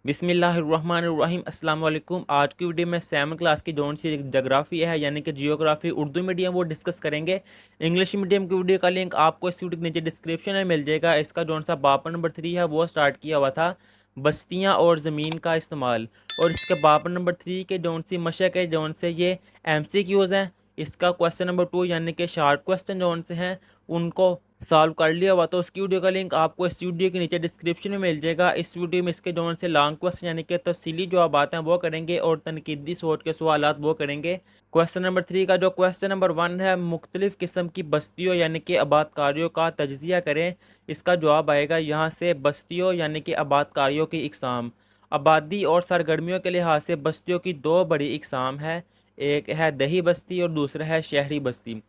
बिस्मिल्लाहिर्रहमानिर्रहीम अस्सलाम वालेकुम। आज की वीडियो में 7 क्लास की जोन सी जोग्राफी है यानी कि जियोग्राफी उर्दू मीडियम वो डिस्कस करेंगे। इंग्लिश मीडियम की वीडियो का लिंक आपको इस वीडियो के नीचे डिस्क्रिप्शन में मिल जाएगा। इसका जोन सा बाप नंबर 3 है वो स्टार्ट किया हुआ था, बस्तियाँ और ज़मीन का इस्तेमाल। और इसके बाप नंबर 3 के जोन सी मशक है जोन से ये MCQs हैं। इसका क्वेश्चन नंबर 2 यानी कि शार्ट क्वेश्चन जोन से हैं उनको सॉल्व कर लिया हुआ, तो उसकी वीडियो का लिंक आपको इस वीडियो के नीचे डिस्क्रिप्शन में मिल जाएगा। इस वीडियो में इसके जोन से लॉन्ग क्वेश्चन यानी कि तफसीली जो बातें हैं वो करेंगे और तनकीदी सोच के सवालात वो करेंगे। क्वेश्चन नंबर 3 का जो क्वेश्चन नंबर 1 है, मुख्तलिफ किस्म की बस्तियों यानी कि आबादकारियों का तजज़िया करें। इसका जवाब आएगा यहाँ से बस्तियों यानी कि आबादकारियों की इकसाम। आबादी और सरगर्मियों के लिहाज से बस्तियों की दो बड़ी इकसाम है, एक है दही बस्ती और दूसरा है शहरी बस्ती।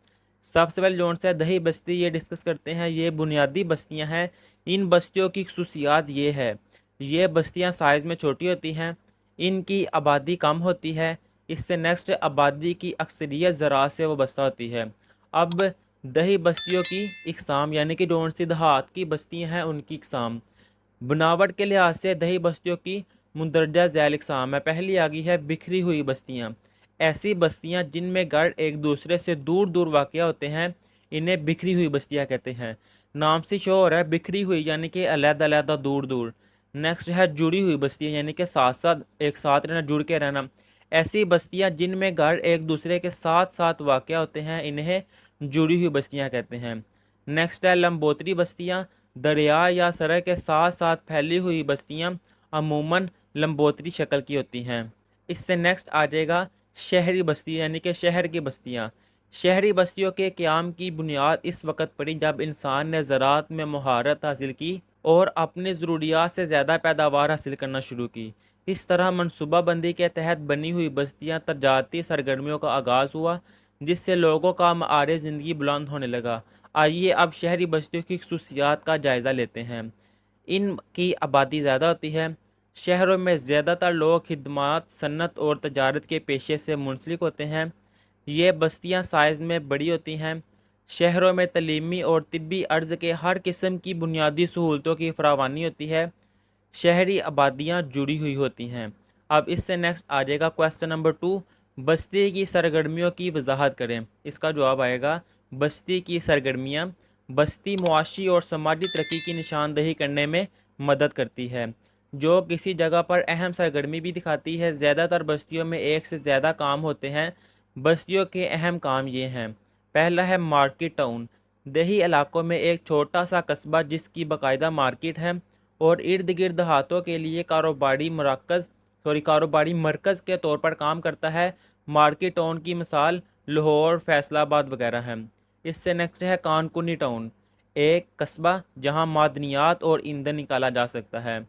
सबसे पहले जोन से दही बस्ती ये डिस्कस करते हैं। ये बुनियादी बस्तियां हैं। इन बस्तियों की खसूसियात ये है, ये बस्तियां साइज़ में छोटी होती हैं, इनकी आबादी कम होती है। इससे नेक्स्ट आबादी की अक्सरियत ज़राअत से वाबस्ता होती है। अब दही बस्तियों की इकसाम यानी कि जोन सी देहात की बस्तियां हैं उनकी इकसाम। बनावट के लिहाज से दही बस्तियों की मुंदरजा झैल इकसाम है। पहली आ गई है बिखरी हुई बस्तियाँ। ऐसी बस्तियाँ जिनमें घर एक दूसरे से दूर दूर वाक़या होते हैं, इन्हें बिखरी हुई बस्तियाँ कहते हैं। नाम से शो हो रहा है बिखरी हुई यानी कि अलग-अलग दूर दूर। नेक्स्ट है जुड़ी हुई बस्तियाँ यानी कि साथ साथ एक साथ रहना, जुड़ के रहना। ऐसी बस्तियाँ जिनमें घर एक दूसरे के साथ साथ वाक़या होते हैं, इन्हें जुड़ी हुई बस्तियाँ कहते हैं। नेक्स्ट है लंबोतरी बस्तियाँ। दरिया या सड़क के साथ साथ फैली हुई बस्तियाँ अमूमन लंबोतरी शक्ल की होती हैं। इससे नेक्स्ट आ जाएगा शहरी बस्ती यानी कि शहर की बस्तियाँ। शहरी बस्तियों के क़याम की बुनियाद इस वक्त पड़ी जब इंसान ने ज़राअत में महारत हासिल की और अपनी ज़रूरियात से ज़्यादा पैदावार हासिल करना शुरू की। इस तरह मनसूबाबंदी के तहत बनी हुई बस्तियाँ तजारती सरगर्मियों का आगाज़ हुआ, जिससे लोगों का मआर ज़िंदगी बुलंद होने लगा। आइए अब शहरी बस्तियों की खसूसियात का जायज़ा लेते हैं। इनकी आबादी ज़्यादा होती है। शहरों में ज़्यादातर लोग खिदमत, सन्नत और तजारत के पेशे से मुंसलिक होते हैं। ये बस्तियाँ साइज़ में बड़ी होती हैं। शहरों में तलीमी और तिब्बी अर्ज़ के हर किस्म की बुनियादी सहूलतों की फरावानी होती है। शहरी आबादियाँ जुड़ी हुई होती हैं। अब इससे नेक्स्ट आ जाएगा क्वेश्चन नंबर 2, बस्ती की सरगर्मियों की वजाहत करें। इसका जवाब आएगा बस्ती की सरगर्मियाँ। बस्ती मुआशी और समाजी तरक्की की निशानदही करने में मदद करती है, जो किसी जगह पर अहम सरगर्मी भी दिखाती है। ज़्यादातर बस्तियों में एक से ज़्यादा काम होते हैं। बस्तियों के अहम काम ये हैं, पहला है मार्केट टाउन। देही इलाकों में एक छोटा सा कस्बा जिसकी बाकायदा मार्केट है और इर्द गिर्द देहातों के लिए कारोबारी मरकज़ के तौर पर काम करता है। मार्केट टाउन की मिसाल लाहौर, फैसलाबाद वगैरह हैं। इससे नेक्स्ट है कानकुनी टाउन, एक कस्बा जहां मादनियात और ईंधन निकाला जा सकता है।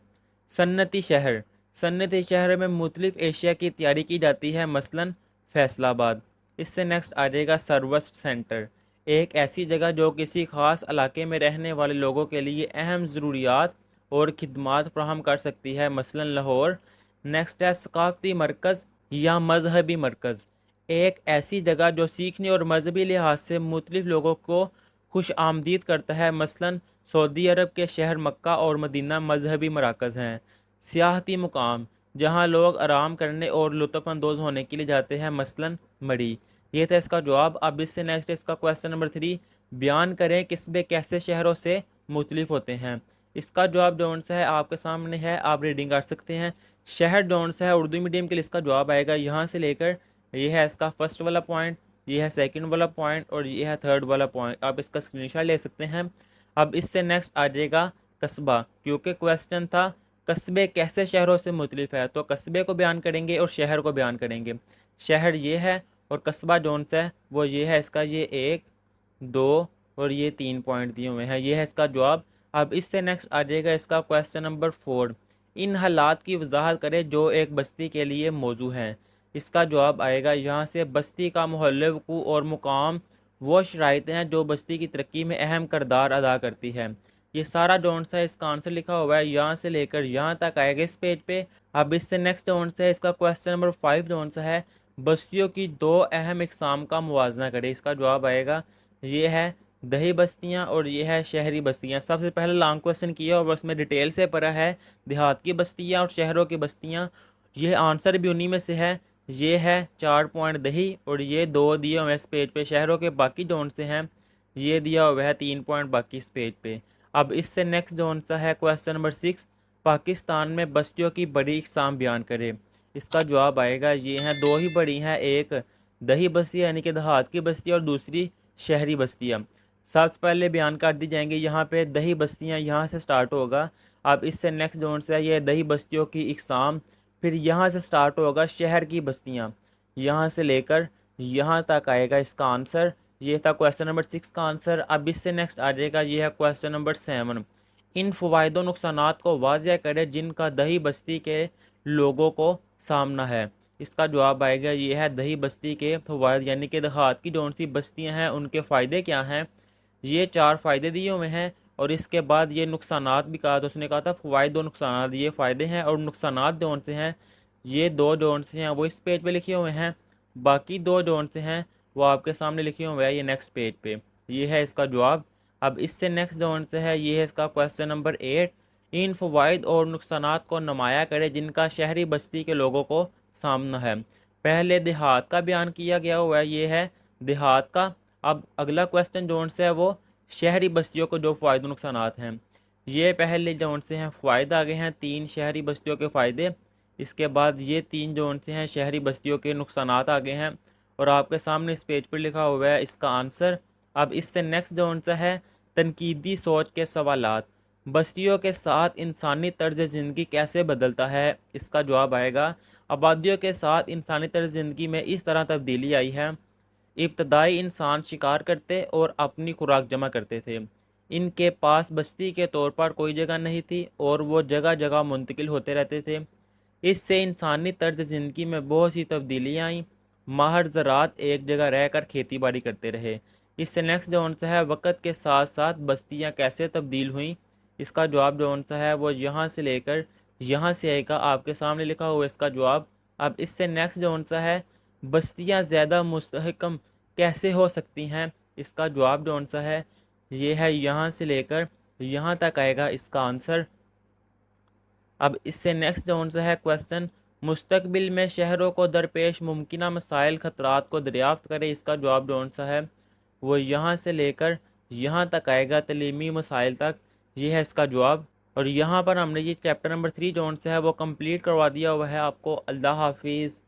सन्नती शहर, सन्नती शहर में मुख्तलिफ एशिया की तैयारी की जाती है, मसलन फैसलाबाद। इससे नेक्स्ट आ जाएगा सर्विस सेंटर, एक ऐसी जगह जो किसी ख़ास इलाके में रहने वाले लोगों के लिए अहम ज़रूरियात और खिदमात फ्राहम कर सकती है, मसलन लाहौर। नेक्स्ट है सकाफ़ती मरकज़ या मजहबी मरकज़, एक ऐसी जगह जो सीखने और मजहबी लिहाज से मुख्तलिफ लोगों को खुश आमदीद करता है, मसलन सऊदी अरब के शहर मक्का और मदीना मजहबी मराकज़ हैं। सियाहती मुकाम, जहाँ लोग आराम करने और लुत्फ़अंदोज़ होने के लिए जाते हैं, मसलन मड़ी। ये था इसका जवाब। अब इससे नेक्स्ट इसका क्वेश्चन नंबर 3, बयान करें किस्बे कैसे शहरों से मुख्तलिफ होते हैं। इसका जवाब जौन सा है आपके सामने है, आप रीडिंग कर सकते हैं। शहर जौन सा है उर्दू मीडियम के लिए इसका जवाब आएगा यहाँ से लेकर, ये है इसका फर्स्ट वाला पॉइंट, ये है सेकंड वाला पॉइंट और ये है थर्ड वाला पॉइंट। आप इसका स्क्रीनशॉट ले सकते हैं। अब इससे नेक्स्ट आ जाएगा कस्बा, क्योंकि क्वेश्चन था कस्बे कैसे शहरों से मुख्तलिफ है, तो कस्बे को बयान करेंगे और शहर को बयान करेंगे। शहर ये है और कस्बा जौन सा है वो ये है इसका, ये 1, 2 और ये 3 पॉइंट दिए हुए हैं, ये है इसका जवाब। अब इससे नेक्स्ट आ जाएगा इसका क्वेश्चन नंबर 4, इन हालात की वजाहत करें जो एक बस्ती के लिए मौजू हैं। इसका जवाब आएगा यहाँ से, बस्ती का मोहल्ले वकू और मुकाम वो शराइतें हैं जो बस्ती की तरक्की में अहम किरदार अदा करती है। ये सारा जौन सा है इसका आंसर लिखा हुआ है, यहाँ से लेकर यहाँ तक आएगा इस पेज पे। अब इससे नेक्स्ट जौन सा है इसका क्वेश्चन नंबर 5 जौन सा है, बस्तियों की दो अहम इकसाम का मुवाजना करें। इसका जवाब आएगा ये है دہی بستیاں اور یہ ہے شہری بستیاں۔ سب سے پہلے لانگ کویشچن کیا اور اس میں ڈیٹیل سے پڑھا ہے دیہات کی بستیاں اور شہروں کی بستیاں۔ یہ آنسر بھی انہی میں سے ہے۔ یہ ہے 4 پوائنٹ دہی اور یہ 2 دیا ہوئے اس پیج پہ شہروں کے، باقی جون سے ہیں یہ دیا ہوا ہے 3 پوائنٹ باقی اس پیج پہ۔ اب اس سے نیکسٹ جون سا ہے کویشچن نمبر 6، پاکستان میں بستیوں کی بڑی اقسام بیان کرے۔ اس کا جواب آئے گا یہ ہیں 2 ہی بڑی ہیں، ایک دہی بستی یعنی کہ دیہات کی بستی اور دوسری شہری بستیاں۔ سب سے پہلے بیان کر دی جائیں گے یہاں پہ دہی بستیاں، یہاں سے سٹارٹ ہوگا۔ اب اس سے نیکسٹ جون سے ہے یہ دہی بستیوں کی اقسام، پھر یہاں سے سٹارٹ ہوگا شہر کی بستیاں، یہاں سے لے کر یہاں تک آئے گا اس کا آنسر۔ یہ تھا کویشچن نمبر 6 کا آنسر۔ اب اس سے نیکسٹ آ جائے گا یہ ہے کویشچن نمبر 7، ان فوائد و نقصانات کو واضح کرے جن کا دہی بستی کے لوگوں کو سامنا ہے۔ اس کا جواب آئے گا یہ ہے دہی بستی کے فوائد، یعنی کہ دیہات کی جون سی بستیاں ہیں ان کے فائدے کیا ہیں۔ یہ 4 فائدے دیے ہوئے ہیں اور اس کے بعد یہ نقصانات بھی کہا، تو اس نے کہا تھا فوائد و نقصانات، یہ فائدے ہیں اور نقصانات جون سے ہیں یہ 2 جون سے ہیں وہ اس پیج پہ لکھے ہوئے ہیں، باقی 2 جون سے ہیں وہ آپ کے سامنے لکھے ہوئے ہیں یہ نیکسٹ پیج پہ۔ یہ ہے اس کا جواب۔ اب اس سے نیکسٹ جون سے ہے یہ ہے اس کا کویشچن نمبر 8، ان فوائد اور نقصانات کو نمایاں کرے جن کا شہری بستی کے لوگوں کو سامنا ہے۔ پہلے دیہات کا بیان کیا گیا ہوا ہے، یہ ہے دیہات کا۔ اب اگلا کویشچن جون سے ہے وہ شہری بستیوں کو جو فوائد و نقصانات ہیں۔ یہ پہلے جون سے ہیں فوائد آگے ہیں 3 شہری بستیوں کے فائدے، اس کے بعد یہ 3 جون سے ہیں شہری بستیوں کے نقصانات آگے ہیں اور آپ کے سامنے اس پیج پر لکھا ہوا ہے اس کا آنسر۔ اب اس سے نیکسٹ جون سے ہے تنقیدی سوچ کے سوالات، بستیوں کے ساتھ انسانی طرز زندگی کیسے بدلتا ہے۔ اس کا جواب آئے گا آبادیوں کے ساتھ انسانی طرز زندگی میں اس طرح تبدیلی آئی ہے۔ ابتدائی انسان شکار کرتے اور اپنی خوراک جمع کرتے تھے، ان کے پاس بستی کے طور پر کوئی جگہ نہیں تھی اور وہ جگہ جگہ منتقل ہوتے رہتے تھے۔ اس سے انسانی طرز زندگی میں بہت سی تبدیلیاں آئیں، ماہر زراعت ایک جگہ رہ کر کھیتی باڑی کرتے رہے۔ اس سے نیکسٹ جون سا ہے وقت کے ساتھ ساتھ بستیاں کیسے تبدیل ہوئیں۔ اس کا جواب جون سا ہے وہ یہاں سے لے کر یہاں سے آئے گا، آپ کے سامنے لکھا ہوا اس کا جواب۔ اب اس سے نیکسٹ جون سا ہے بستیاں زیادہ مستحکم کیسے ہو سکتی ہیں۔ اس کا جواب جون سا ہے یہ ہے یہاں سے لے کر یہاں تک آئے گا اس کا آنسر۔ اب اس سے نیکسٹ جون سا ہے کویشچن، مستقبل میں شہروں کو درپیش ممکنہ مسائل خطرات کو دریافت کرے۔ اس کا جواب جون سا ہے وہ یہاں سے لے کر یہاں تک آئے گا تعلیمی مسائل تک، یہ ہے اس کا جواب۔ اور یہاں پر ہم نے یہ چیپٹر نمبر 3 جون سے ہے وہ کمپلیٹ کروا دیا ہوا ہے آپ کو۔ اللہ حافظ۔